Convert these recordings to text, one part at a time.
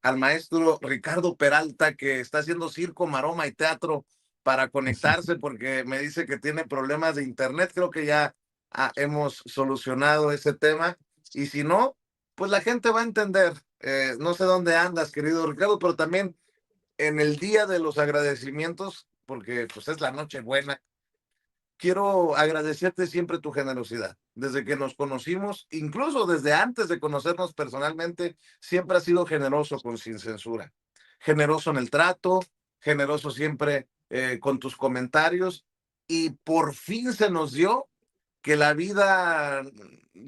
al maestro Ricardo Peralta, que está haciendo circo, maroma y teatro para conectarse porque me dice que tiene problemas de internet. Creo que ya hemos solucionado ese tema. Y si no, pues la gente va a entender. No sé dónde andas, querido Ricardo, pero también en el día de los agradecimientos, porque pues es la noche buena, quiero agradecerte siempre tu generosidad. Desde que nos conocimos, incluso desde antes de conocernos personalmente, siempre has sido generoso con Sin Censura. Generoso en el trato, generoso siempre con tus comentarios. Y por fin se nos dio que la vida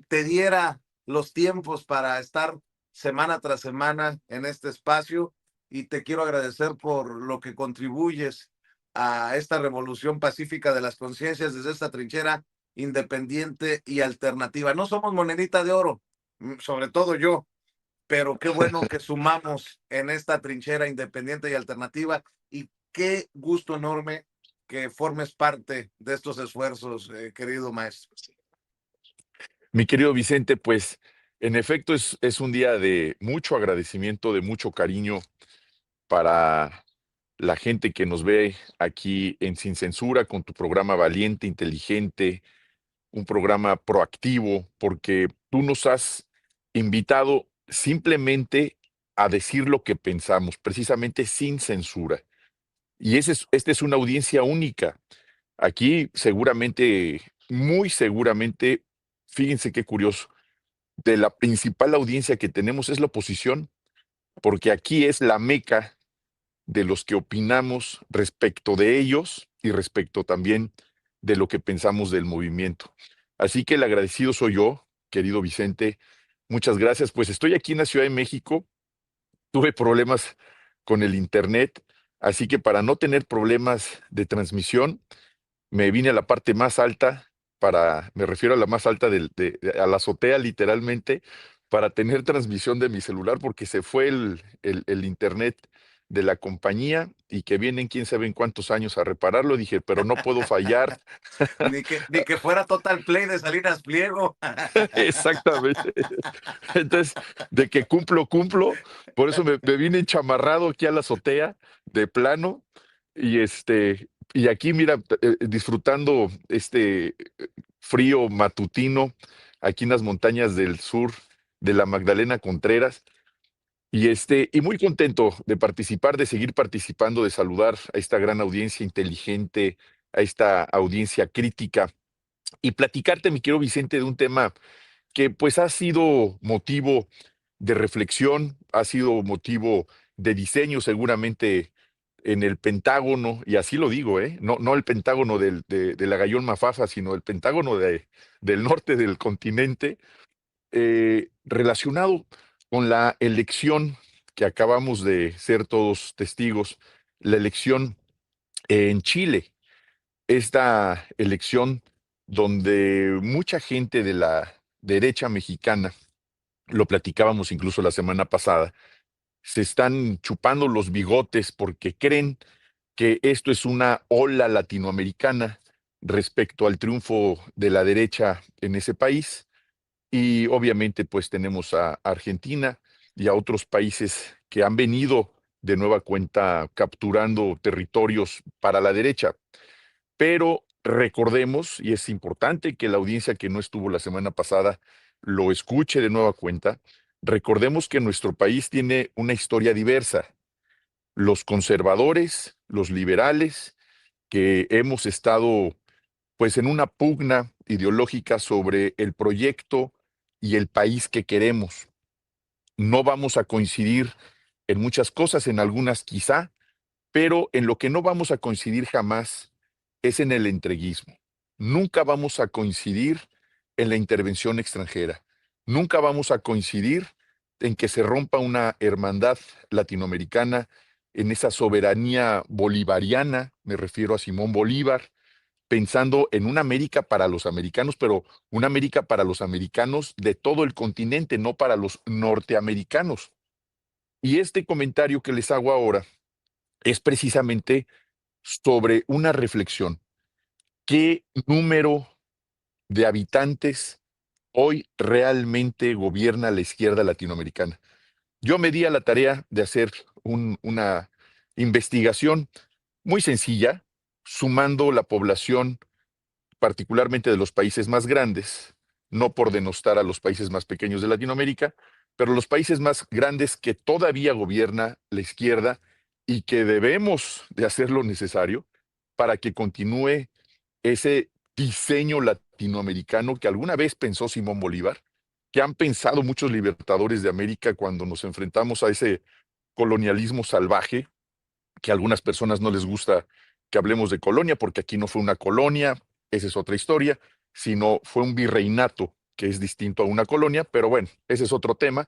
te diera los tiempos para estar semana tras semana en este espacio. Y te quiero agradecer por lo que contribuyes a esta revolución pacífica de las conciencias desde esta trinchera independiente y alternativa. No somos monedita de oro, sobre todo yo, pero qué bueno que sumamos en esta trinchera independiente y alternativa, y qué gusto enorme que formes parte de estos esfuerzos, querido maestro. Mi querido Vicente, pues en efecto es un día de mucho agradecimiento, de mucho cariño para la gente que nos ve aquí en Sin Censura con tu programa valiente, inteligente, un programa proactivo, porque tú nos has invitado simplemente a decir lo que pensamos, precisamente sin censura. Y esta es una audiencia única. Aquí seguramente, muy seguramente, fíjense qué curioso, de la principal audiencia que tenemos es la oposición, porque aquí es la meca de los que opinamos respecto de ellos y respecto también de lo que pensamos del movimiento. Así que el agradecido soy yo, querido Vicente. Muchas gracias. Pues estoy aquí en la Ciudad de México. Tuve problemas con el internet, así que para no tener problemas de transmisión, me vine a la parte más alta, me refiero a la más alta a la azotea literalmente, para tener transmisión de mi celular porque se fue el internet de la compañía y que vienen quién sabe en cuántos años a repararlo. Dije, pero no puedo fallar. Ni que fuera Total Play de Salinas Pliego. Exactamente. Entonces, de que cumplo, cumplo. Por eso me vine enchamarrado aquí a la azotea, de plano, y aquí, mira, disfrutando este frío matutino, aquí en las montañas del sur de la Magdalena Contreras, y muy contento de participar, de seguir participando, de saludar a esta gran audiencia inteligente, a esta audiencia crítica, y platicarte, mi querido Vicente, de un tema que pues ha sido motivo de reflexión, ha sido motivo de diseño seguramente en el Pentágono, y así lo digo, ¿eh? No el Pentágono de la Gallón Mafafa, sino el Pentágono del norte del continente, relacionado con la elección que acabamos de ser todos testigos, la elección en Chile, esta elección donde mucha gente de la derecha mexicana, lo platicábamos incluso la semana pasada, se están chupando los bigotes porque creen que esto es una ola latinoamericana respecto al triunfo de la derecha en ese país. Y obviamente pues tenemos a Argentina y a otros países que han venido de nueva cuenta capturando territorios para la derecha. Pero recordemos, y es importante que la audiencia que no estuvo la semana pasada lo escuche de nueva cuenta, recordemos que nuestro país tiene una historia diversa. Los conservadores, los liberales, que hemos estado pues en una pugna ideológica sobre el proyecto y el país que queremos. No vamos a coincidir en muchas cosas, en algunas quizá, pero en lo que no vamos a coincidir jamás es en el entreguismo. Nunca vamos a coincidir en la intervención extranjera. Nunca vamos a coincidir en que se rompa una hermandad latinoamericana, en esa soberanía bolivariana, me refiero a Simón Bolívar, pensando en una América para los americanos, pero una América para los americanos de todo el continente, no para los norteamericanos. Y este comentario que les hago ahora es precisamente sobre una reflexión. ¿Qué número de habitantes hoy realmente gobierna la izquierda latinoamericana? yo me di a la tarea de hacer una investigación muy sencilla, sumando la población particularmente de los países más grandes, no por denostar a los países más pequeños de Latinoamérica, pero los países más grandes que todavía gobierna la izquierda y que debemos de hacer lo necesario para que continúe ese diseño latinoamericano que alguna vez pensó Simón Bolívar, que han pensado muchos libertadores de América cuando nos enfrentamos a ese colonialismo salvaje, que a algunas personas no les gusta que hablemos de colonia, porque aquí no fue una colonia, esa es otra historia, sino fue un virreinato, que es distinto a una colonia, pero bueno, ese es otro tema.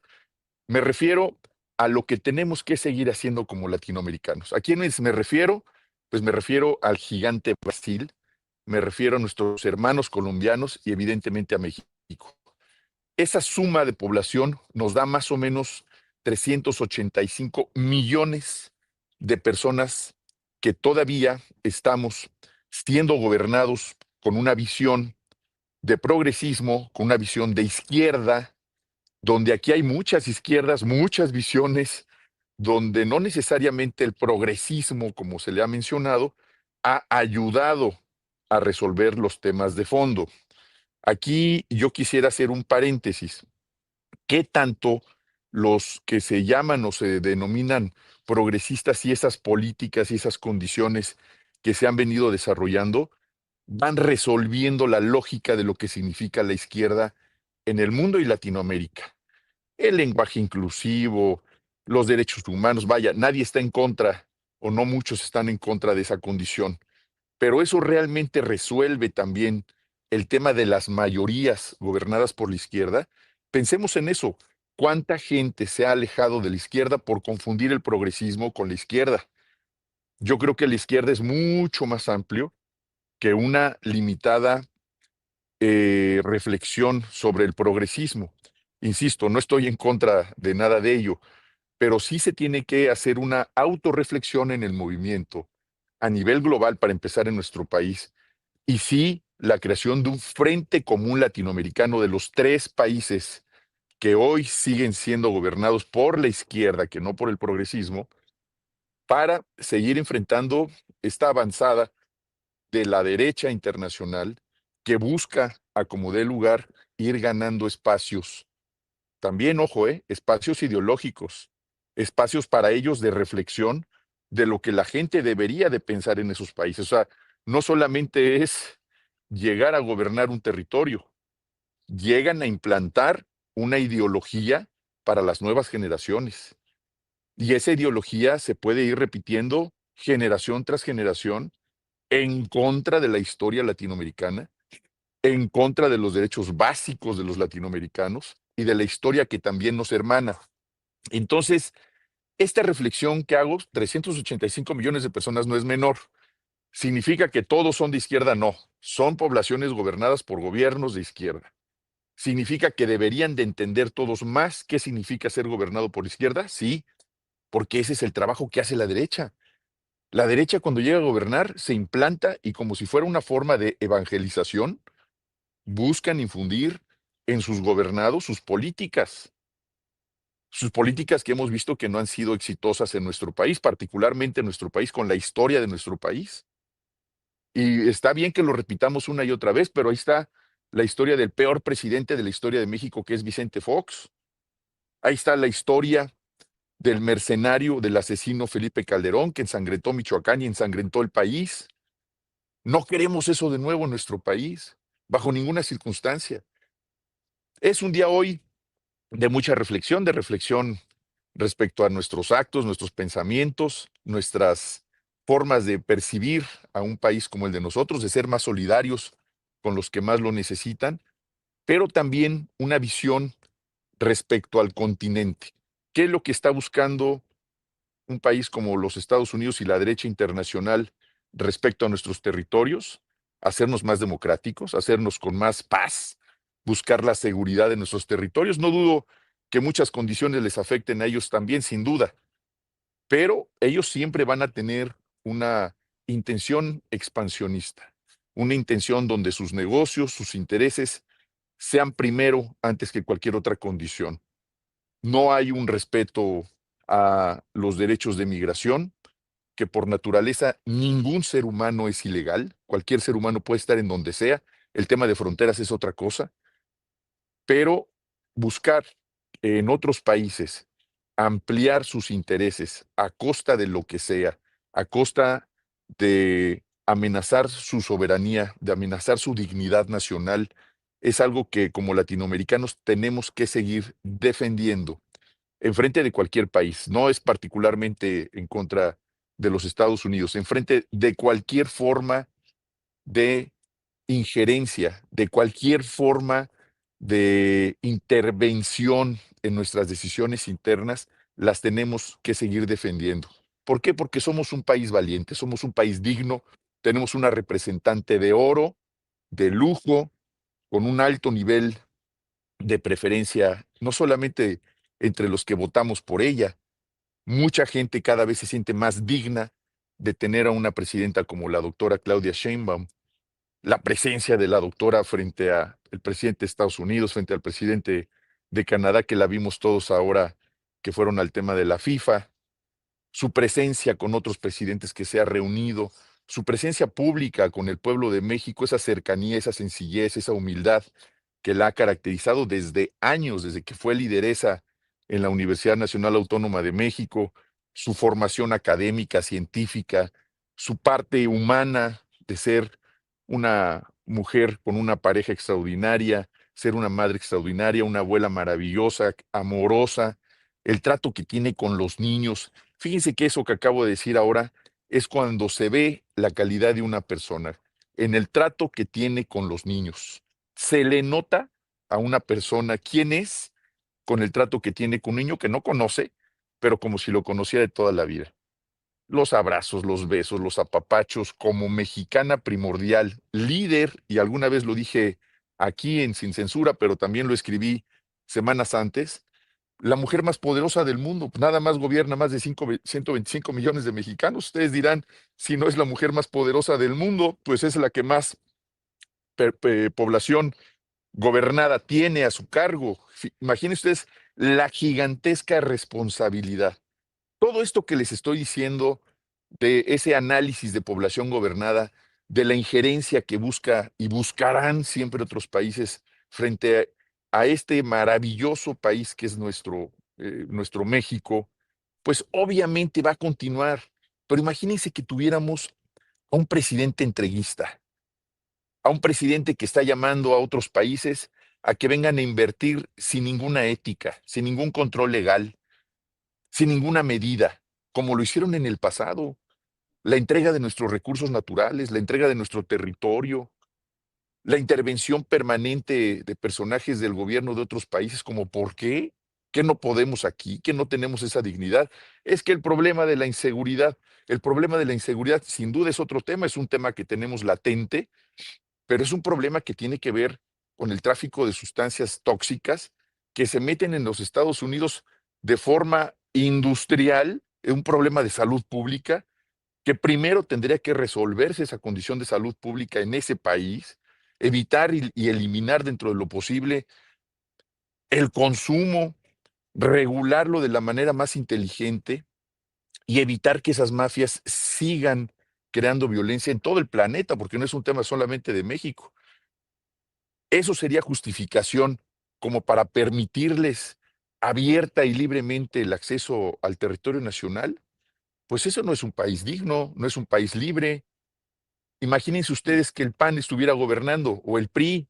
Me refiero a lo que tenemos que seguir haciendo como latinoamericanos. ¿A quiénes me refiero? Pues me refiero al gigante Brasil, me refiero a nuestros hermanos colombianos y evidentemente a México. Esa suma de población nos da más o menos 385 millones de personas que todavía estamos siendo gobernados con una visión de progresismo, con una visión de izquierda, donde aquí hay muchas izquierdas, muchas visiones, donde no necesariamente el progresismo, como se le ha mencionado, ha ayudado a resolver los temas de fondo. Aquí yo quisiera hacer un paréntesis. ¿Qué tanto los que se llaman o se denominan progresistas y esas políticas y esas condiciones que se han venido desarrollando van resolviendo la lógica de lo que significa la izquierda en el mundo y Latinoamérica? El lenguaje inclusivo, los derechos humanos, vaya, nadie está en contra o no muchos están en contra de esa condición, pero eso realmente resuelve también el tema de las mayorías gobernadas por la izquierda. Pensemos en eso. ¿Cuánta gente se ha alejado de la izquierda por confundir el progresismo con la izquierda? Yo creo que la izquierda es mucho más amplio que una limitada reflexión sobre el progresismo. Insisto, no estoy en contra de nada de ello, pero sí se tiene que hacer una autorreflexión en el movimiento a nivel global para empezar en nuestro país y sí, la creación de un frente común latinoamericano de los tres países que hoy siguen siendo gobernados por la izquierda, que no por el progresismo, para seguir enfrentando esta avanzada de la derecha internacional que busca, a como dé lugar, ir ganando espacios. También, ojo, espacios ideológicos, espacios para ellos de reflexión de lo que la gente debería de pensar en esos países. O sea, no solamente es llegar a gobernar un territorio, llegan a implantar una ideología para las nuevas generaciones. Y esa ideología se puede ir repitiendo generación tras generación en contra de la historia latinoamericana, en contra de los derechos básicos de los latinoamericanos y de la historia que también nos hermana. Entonces, esta reflexión que hago, 385 millones de personas no es menor. ¿Significa que todos son de izquierda? No, son poblaciones gobernadas por gobiernos de izquierda. ¿Significa que deberían de entender todos más qué significa ser gobernado por izquierda? Sí, porque ese es el trabajo que hace la derecha. La derecha cuando llega a gobernar se implanta y como si fuera una forma de evangelización, buscan infundir en sus gobernados sus políticas que hemos visto que no han sido exitosas en nuestro país, particularmente en nuestro país, con la historia de nuestro país. Y está bien que lo repitamos una y otra vez, pero ahí está la historia del peor presidente de la historia de México, que es Vicente Fox. Ahí está la historia del mercenario, del asesino Felipe Calderón, que ensangrentó Michoacán y ensangrentó el país. No queremos eso de nuevo en nuestro país, bajo ninguna circunstancia. Es un día hoy de mucha reflexión, de reflexión respecto a nuestros actos, nuestros pensamientos, nuestras formas de percibir a un país como el de nosotros, de ser más solidarios con los que más lo necesitan, pero también una visión respecto al continente. ¿Qué es lo que está buscando un país como los Estados Unidos y la derecha internacional respecto a nuestros territorios? Hacernos más democráticos, hacernos con más paz, buscar la seguridad de nuestros territorios. No dudo que muchas condiciones les afecten a ellos también, sin duda, pero ellos siempre van a tener una intención expansionista, una intención donde sus negocios, sus intereses sean primero antes que cualquier otra condición. no hay un respeto a los derechos de migración, que por naturaleza ningún ser humano es ilegal, cualquier ser humano puede estar en donde sea, el tema de fronteras es otra cosa, pero buscar en otros países ampliar sus intereses a costa de lo que sea, a costa de amenazar su soberanía, de amenazar su dignidad nacional, es algo que como latinoamericanos tenemos que seguir defendiendo en frente de cualquier país. No es particularmente en contra de los Estados Unidos, en frente de cualquier forma de injerencia, de cualquier forma de intervención en nuestras decisiones internas, las tenemos que seguir defendiendo. ¿Por qué? Porque somos un país valiente, somos un país digno, tenemos una representante de oro, de lujo, con un alto nivel de preferencia, no solamente entre los que votamos por ella, mucha gente cada vez se siente más digna de tener a una presidenta como la doctora Claudia Sheinbaum, la presencia de la doctora frente a el presidente de Estados Unidos, frente al presidente de Canadá, que la vimos todos ahora que fueron al tema de la FIFA, su presencia con otros presidentes que se ha reunido, su presencia pública con el pueblo de México, esa cercanía, esa sencillez, esa humildad que la ha caracterizado desde años, desde que fue lideresa en la Universidad Nacional Autónoma de México, su formación académica, científica, su parte humana de ser una mujer con una pareja extraordinaria, ser una madre extraordinaria, una abuela maravillosa, amorosa, el trato que tiene con los niños. Fíjense que eso que acabo de decir ahora es cuando se ve la calidad de una persona, en el trato que tiene con los niños. Se le nota a una persona quién es con el trato que tiene con un niño que no conoce, pero como si lo conociera de toda la vida. Los abrazos, los besos, los apapachos, como mexicana primordial, líder, y alguna vez lo dije aquí en Sin Censura, pero también lo escribí semanas antes, la mujer más poderosa del mundo, nada más gobierna más de 125 millones de mexicanos. Ustedes dirán, si no es la mujer más poderosa del mundo, pues es la que más población gobernada tiene a su cargo. Imaginen ustedes la gigantesca responsabilidad. Todo esto que les estoy diciendo de ese análisis de población gobernada, de la injerencia que busca y buscarán siempre otros países frente a este maravilloso país que es nuestro México, pues obviamente va a continuar. Pero imagínense que tuviéramos a un presidente entreguista, a un presidente que está llamando a otros países a que vengan a invertir sin ninguna ética, sin ningún control legal, sin ninguna medida, como lo hicieron en el pasado. La entrega de nuestros recursos naturales, la entrega de nuestro territorio, la intervención permanente de personajes del gobierno de otros países, como ¿por qué? ¿Qué no podemos aquí? ¿Qué no tenemos esa dignidad? Es que el problema de la inseguridad sin duda es otro tema, es un tema que tenemos latente, pero es un problema que tiene que ver con el tráfico de sustancias tóxicas que se meten en los Estados Unidos de forma industrial, un problema de salud pública que primero tendría que resolverse esa condición de salud pública en ese país, evitar y eliminar dentro de lo posible el consumo, regularlo de la manera más inteligente y evitar que esas mafias sigan creando violencia en todo el planeta, porque no es un tema solamente de México. Eso sería justificación como para permitirles abierta y libremente el acceso al territorio nacional. Pues eso no es un país digno, no es un país libre. Imagínense ustedes que el PAN estuviera gobernando o el PRI,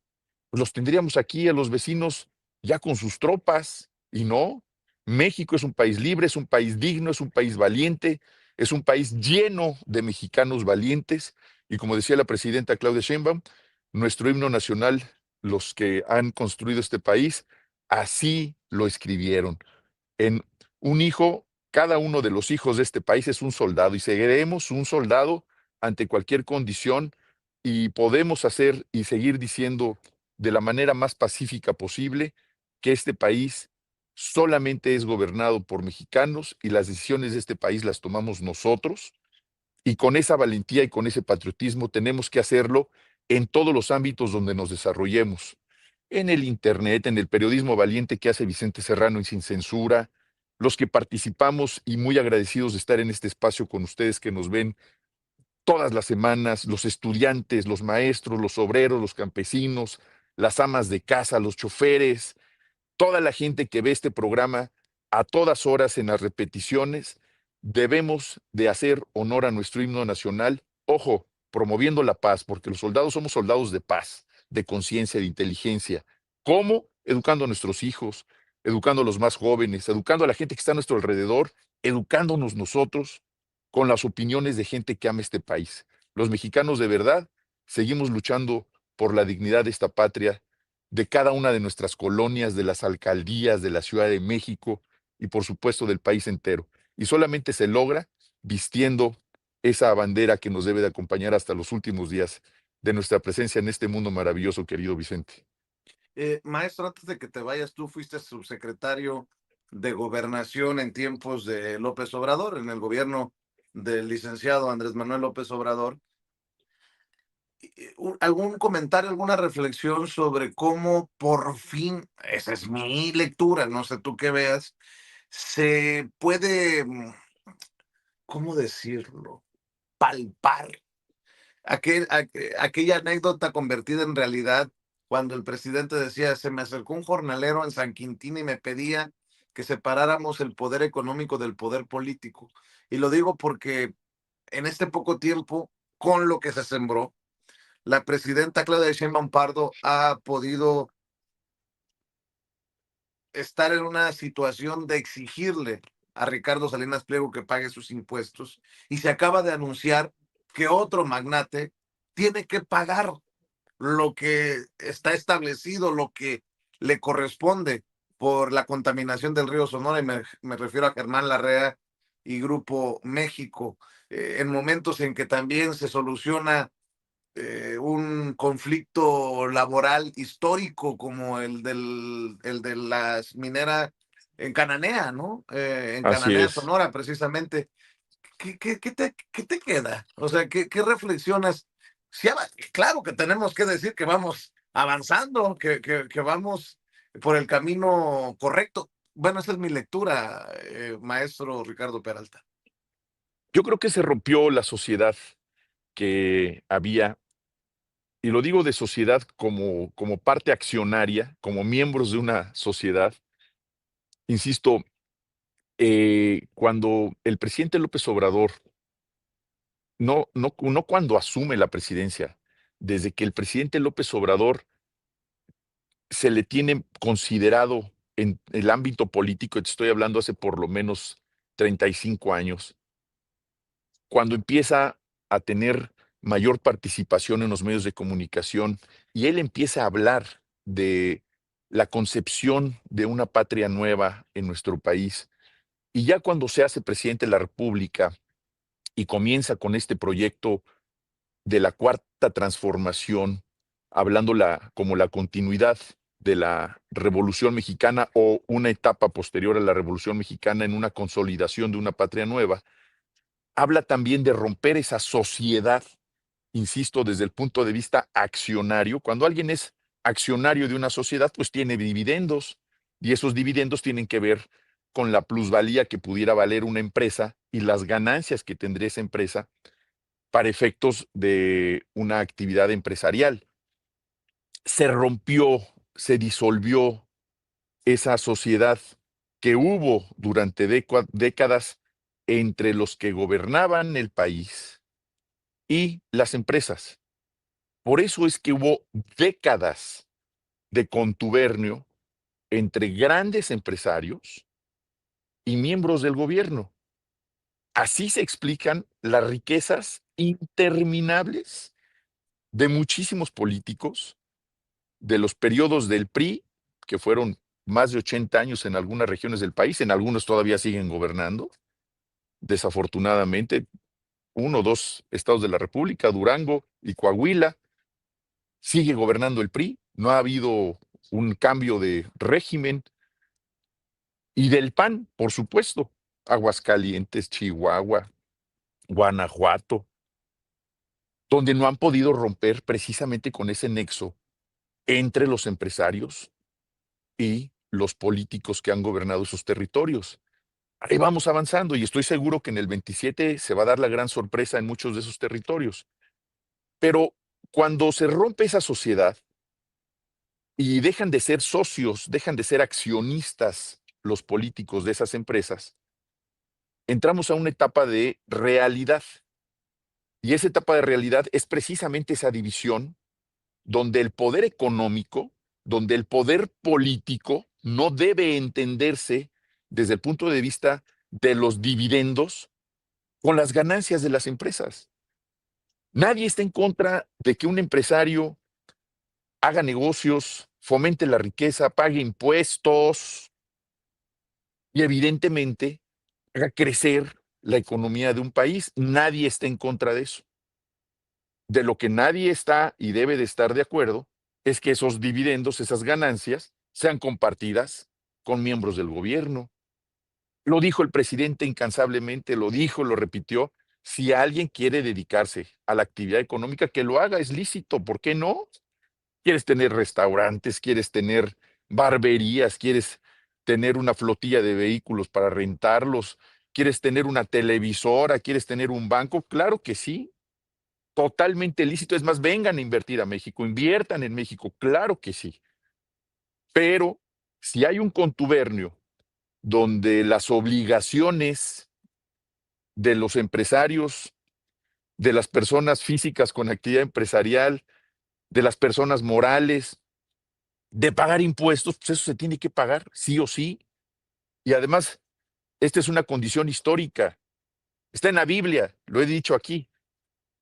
pues los tendríamos aquí a los vecinos ya con sus tropas y no. México es un país libre, es un país digno, es un país valiente, es un país lleno de mexicanos valientes y como decía la presidenta Claudia Sheinbaum, nuestro himno nacional, los que han construido este país, así lo escribieron en un hijo, cada uno de los hijos de este país es un soldado y seguiremos un soldado ante cualquier condición y podemos hacer y seguir diciendo de la manera más pacífica posible que este país solamente es gobernado por mexicanos y las decisiones de este país las tomamos nosotros y con esa valentía y con ese patriotismo tenemos que hacerlo en todos los ámbitos donde nos desarrollemos. en el Internet, en el periodismo valiente que hace Vicente Serrano y Sin Censura, los que participamos y muy agradecidos de estar en este espacio con ustedes que nos ven todas las semanas, los estudiantes, los maestros, los obreros, los campesinos, las amas de casa, los choferes, toda la gente que ve este programa a todas horas en las repeticiones, debemos de hacer honor a nuestro himno nacional, ojo, promoviendo la paz, porque los soldados somos soldados de paz, de conciencia, de inteligencia. ¿Cómo? Educando a nuestros hijos, educando a los más jóvenes, educando a la gente que está a nuestro alrededor, educándonos nosotros con las opiniones de gente que ama este país. Los mexicanos de verdad seguimos luchando por la dignidad de esta patria, de cada una de nuestras colonias, de las alcaldías, de la Ciudad de México y por supuesto del país entero. Y solamente se logra vistiendo esa bandera que nos debe de acompañar hasta los últimos días de nuestra presencia en este mundo maravilloso, querido Vicente. Maestro, antes de que te vayas, tú fuiste subsecretario de Gobernación en tiempos de López Obrador, en el gobierno del licenciado Andrés Manuel López Obrador. ¿Algún comentario, alguna reflexión sobre cómo por fin, esa es mi lectura, no sé tú qué veas, se puede, ¿cómo decirlo? Palpar aquella anécdota convertida en realidad cuando el presidente decía, se me acercó un jornalero en San Quintín y me pedía que separáramos el poder económico del poder político. Y lo digo porque en este poco tiempo, con lo que se sembró, la presidenta Claudia Sheinbaum Pardo ha podido estar en una situación de exigirle a Ricardo Salinas Pliego que pague sus impuestos y se acaba de anunciar que otro magnate tiene que pagar lo que está establecido, lo que le corresponde por la contaminación del río Sonora, y me refiero a Germán Larrea y Grupo México, en momentos en que también se soluciona un conflicto laboral histórico como el de las mineras en Cananea, ¿no? En Así Cananea, es. Sonora, precisamente. ¿Qué te queda? O sea, ¿qué reflexionas? Sí, claro que tenemos que decir que vamos avanzando, que vamos por el camino correcto. Bueno, esa es mi lectura, maestro Ricardo Peralta. Yo creo que se rompió la sociedad que había, y lo digo de sociedad como parte accionaria, como miembros de una sociedad. Insisto, cuando el presidente López Obrador, no cuando asume la presidencia, desde que el presidente López Obrador se le tiene considerado en el ámbito político, te estoy hablando hace por lo menos 35 años, cuando empieza a tener mayor participación en los medios de comunicación y él empieza a hablar de la concepción de una patria nueva en nuestro país, y ya cuando se hace presidente de la República y comienza con este proyecto de la cuarta transformación, hablándola como la continuidad de la Revolución Mexicana o una etapa posterior a la Revolución Mexicana en una consolidación de una patria nueva, habla también de romper esa sociedad, insisto, desde el punto de vista accionario. Cuando alguien es accionario de una sociedad, pues tiene dividendos y esos dividendos tienen que ver con la plusvalía que pudiera valer una empresa y las ganancias que tendría esa empresa para efectos de una actividad empresarial. Se rompió, se disolvió esa sociedad que hubo durante décadas entre los que gobernaban el país y las empresas. Por eso es que hubo décadas de contubernio entre grandes empresarios y miembros del gobierno. Así se explican las riquezas interminables de muchísimos políticos de los periodos del PRI, que fueron más de 80 años en algunas regiones del país, en algunos todavía siguen gobernando, desafortunadamente, uno o dos estados de la República, Durango y Coahuila, sigue gobernando el PRI, no ha habido un cambio de régimen, y del PAN, por supuesto, Aguascalientes, Chihuahua, Guanajuato, donde no han podido romper precisamente con ese nexo entre los empresarios y los políticos que han gobernado esos territorios. Ahí vamos avanzando y estoy seguro que en el 27 se va a dar la gran sorpresa en muchos de esos territorios. Pero cuando se rompe esa sociedad y dejan de ser socios, dejan de ser accionistas los políticos de esas empresas, entramos a una etapa de realidad. Y esa etapa de realidad es precisamente esa división donde el poder económico, donde el poder político no debe entenderse desde el punto de vista de los dividendos con las ganancias de las empresas. Nadie está en contra de que un empresario haga negocios, fomente la riqueza, pague impuestos y evidentemente haga crecer la economía de un país. Nadie está en contra de eso. De lo que nadie está y debe de estar de acuerdo es que esos dividendos, esas ganancias, sean compartidas con miembros del gobierno. Lo dijo el presidente incansablemente, lo dijo, lo repitió. Si alguien quiere dedicarse a la actividad económica, que lo haga, es lícito, ¿por qué no? ¿Quieres tener restaurantes? ¿Quieres tener barberías? ¿Quieres tener una flotilla de vehículos para rentarlos? ¿Quieres tener una televisora? ¿Quieres tener un banco? Claro que sí, totalmente lícito. Es más, vengan a invertir a México, inviertan en México, claro que sí. Pero si hay un contubernio donde las obligaciones de los empresarios, de las personas físicas con actividad empresarial, de las personas morales, de pagar impuestos, pues eso se tiene que pagar, sí o sí. Y además, esta es una condición histórica. Está en la Biblia, lo he dicho aquí.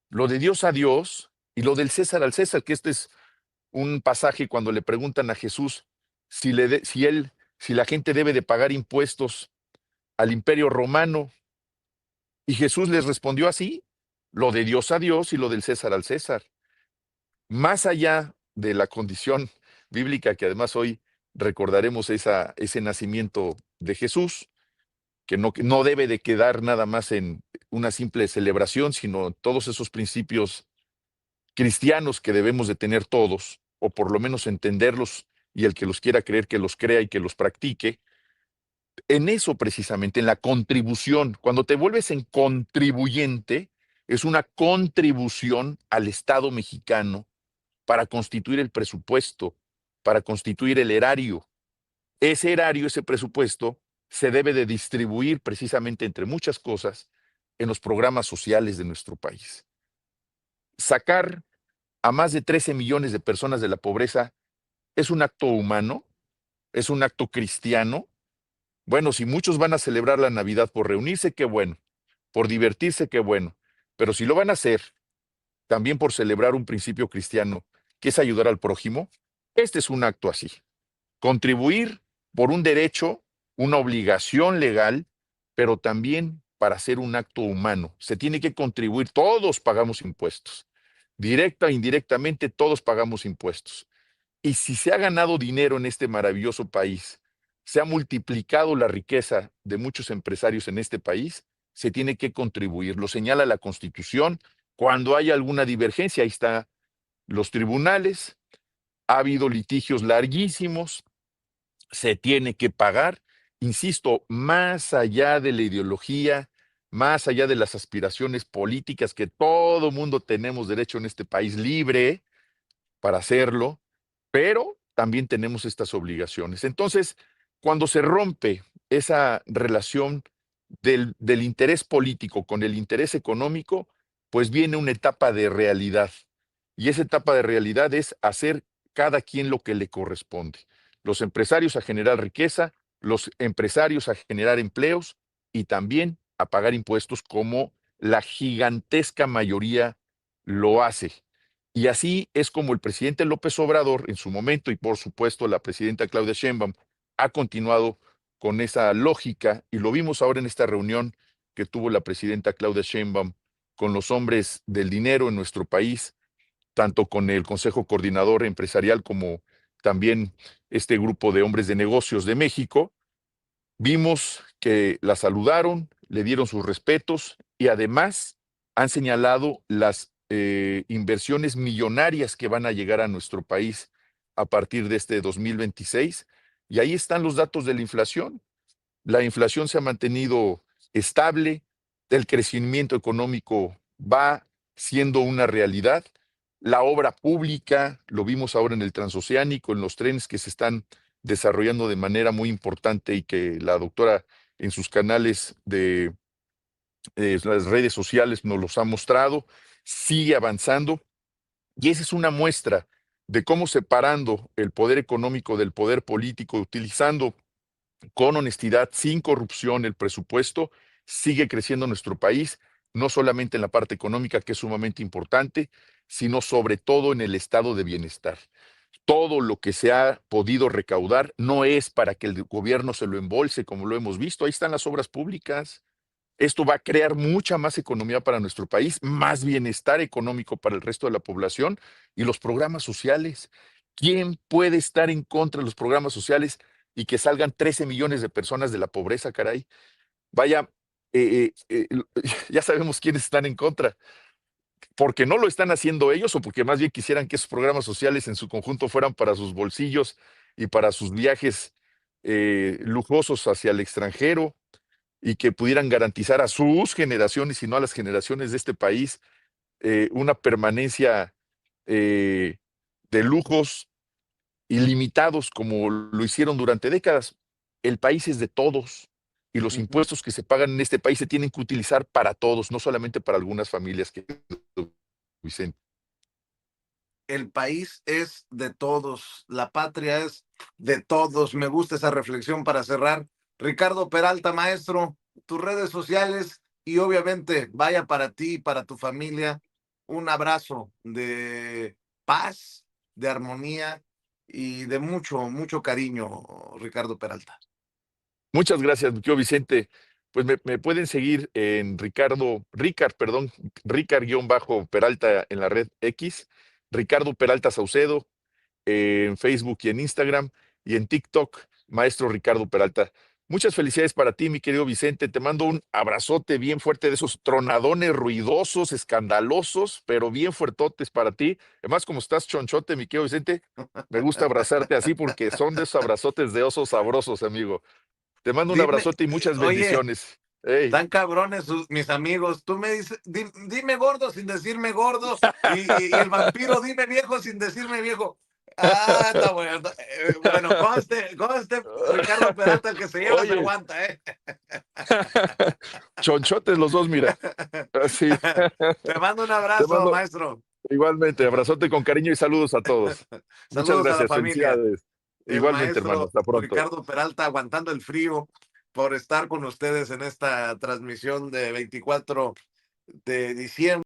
Lo de Dios a Dios y lo del César al César, que este es un pasaje cuando le preguntan a Jesús si la gente debe de pagar impuestos al Imperio Romano. Y Jesús les respondió así: lo de Dios a Dios y lo del César al César. Más allá de la condición bíblica, que además hoy recordaremos ese nacimiento de Jesús, que no debe de quedar nada más en una simple celebración, sino todos esos principios cristianos que debemos de tener todos, o por lo menos entenderlos, y el que los quiera creer, que los crea y que los practique, en eso precisamente, en la contribución. Cuando te vuelves en contribuyente, es una contribución al Estado mexicano para constituir el presupuesto, para constituir el erario. Ese erario, ese presupuesto, se debe de distribuir precisamente entre muchas cosas en los programas sociales de nuestro país. Sacar a más de 13 millones de personas de la pobreza es un acto humano, es un acto cristiano. Bueno, si muchos van a celebrar la Navidad por reunirse, qué bueno, por divertirse, qué bueno, pero si lo van a hacer también por celebrar un principio cristiano, que es ayudar al prójimo, este es un acto así. Contribuir por un derecho, una obligación legal, pero también para hacer un acto humano. Se tiene que contribuir, todos pagamos impuestos. Directa e indirectamente, todos pagamos impuestos. Y si se ha ganado dinero en este maravilloso país, se ha multiplicado la riqueza de muchos empresarios en este país, se tiene que contribuir. Lo señala la Constitución. Cuando hay alguna divergencia, ahí están los tribunales. Ha habido litigios larguísimos, se tiene que pagar, insisto, más allá de la ideología, más allá de las aspiraciones políticas que todo mundo tenemos derecho en este país libre para hacerlo, pero también tenemos estas obligaciones. Entonces, cuando se rompe esa relación del interés político con el interés económico, pues viene una etapa de realidad. Y esa etapa de realidad es hacer cada quien lo que le corresponde. Los empresarios a generar riqueza, los empresarios a generar empleos y también a pagar impuestos como la gigantesca mayoría lo hace. Y así es como el presidente López Obrador en su momento y por supuesto la presidenta Claudia Sheinbaum ha continuado con esa lógica y lo vimos ahora en esta reunión que tuvo la presidenta Claudia Sheinbaum con los hombres del dinero en nuestro país, tanto con el Consejo Coordinador Empresarial como también este grupo de hombres de negocios de México. Vimos que la saludaron, le dieron sus respetos y además han señalado las inversiones millonarias que van a llegar a nuestro país a partir de este 2026. Y ahí están los datos de la inflación. La inflación se ha mantenido estable, el crecimiento económico va siendo una realidad. La obra pública, lo vimos ahora en el transoceánico, en los trenes que se están desarrollando de manera muy importante y que la doctora en sus canales de las redes sociales nos los ha mostrado, sigue avanzando y esa es una muestra de cómo separando el poder económico del poder político, utilizando con honestidad, sin corrupción, el presupuesto, sigue creciendo nuestro país, no solamente en la parte económica, que es sumamente importante, sino sobre todo en el estado de bienestar. Todo lo que se ha podido recaudar no es para que el gobierno se lo embolse, como lo hemos visto. Ahí están las obras públicas. Esto va a crear mucha más economía para nuestro país, más bienestar económico para el resto de la población y los programas sociales. ¿Quién puede estar en contra de los programas sociales y que salgan 13 millones de personas de la pobreza, caray? Vaya, ya sabemos quiénes están en contra, porque no lo están haciendo ellos o porque más bien quisieran que esos programas sociales en su conjunto fueran para sus bolsillos y para sus viajes lujosos hacia el extranjero y que pudieran garantizar a sus generaciones y no a las generaciones de este país una permanencia eh, de lujos ilimitados como lo hicieron durante décadas. El país es de todos y los Ujú. impuestos que se pagan en este país se tienen que utilizar para todos, no solamente para algunas familias que Vicente. El país es de todos, la patria es de todos. Me gusta esa reflexión para cerrar. Ricardo Peralta, maestro, tus redes sociales y obviamente vaya para ti y para tu familia un abrazo de paz, de armonía y de mucho, mucho cariño, Ricardo Peralta. Muchas gracias, mi querido Vicente. Pues me pueden seguir en Ricard-Peralta en la red X, Ricardo Peralta Saucedo, en Facebook y en Instagram y en TikTok, Maestro Ricardo Peralta. Muchas felicidades para ti, mi querido Vicente. Te mando un abrazote bien fuerte de esos tronadones ruidosos, escandalosos, pero bien fuertotes para ti. Además, como estás chonchote, mi querido Vicente, me gusta abrazarte así porque son de esos abrazotes de osos sabrosos, amigo. Te mando un Dime, abrazote y muchas oye, bendiciones. Hey. tan cabrones mis amigos. Tú me dices, dime gordo sin decirme gordo. Y el vampiro, dime viejo sin decirme viejo. Ah, está bueno. Bueno, conste, Ricardo Peralta, el que se lleva se Oye, aguanta, ¿eh? chonchotes los dos, mira. Así. Te mando un Te abrazo, mando maestro. igualmente, abrazote con cariño y saludos a todos. Muchas Saludos a la gracias, familia. felicidades. El Igualmente, hermano, maestro hasta pronto. Ricardo Peralta aguantando el frío por estar con ustedes en esta transmisión de 24 de diciembre.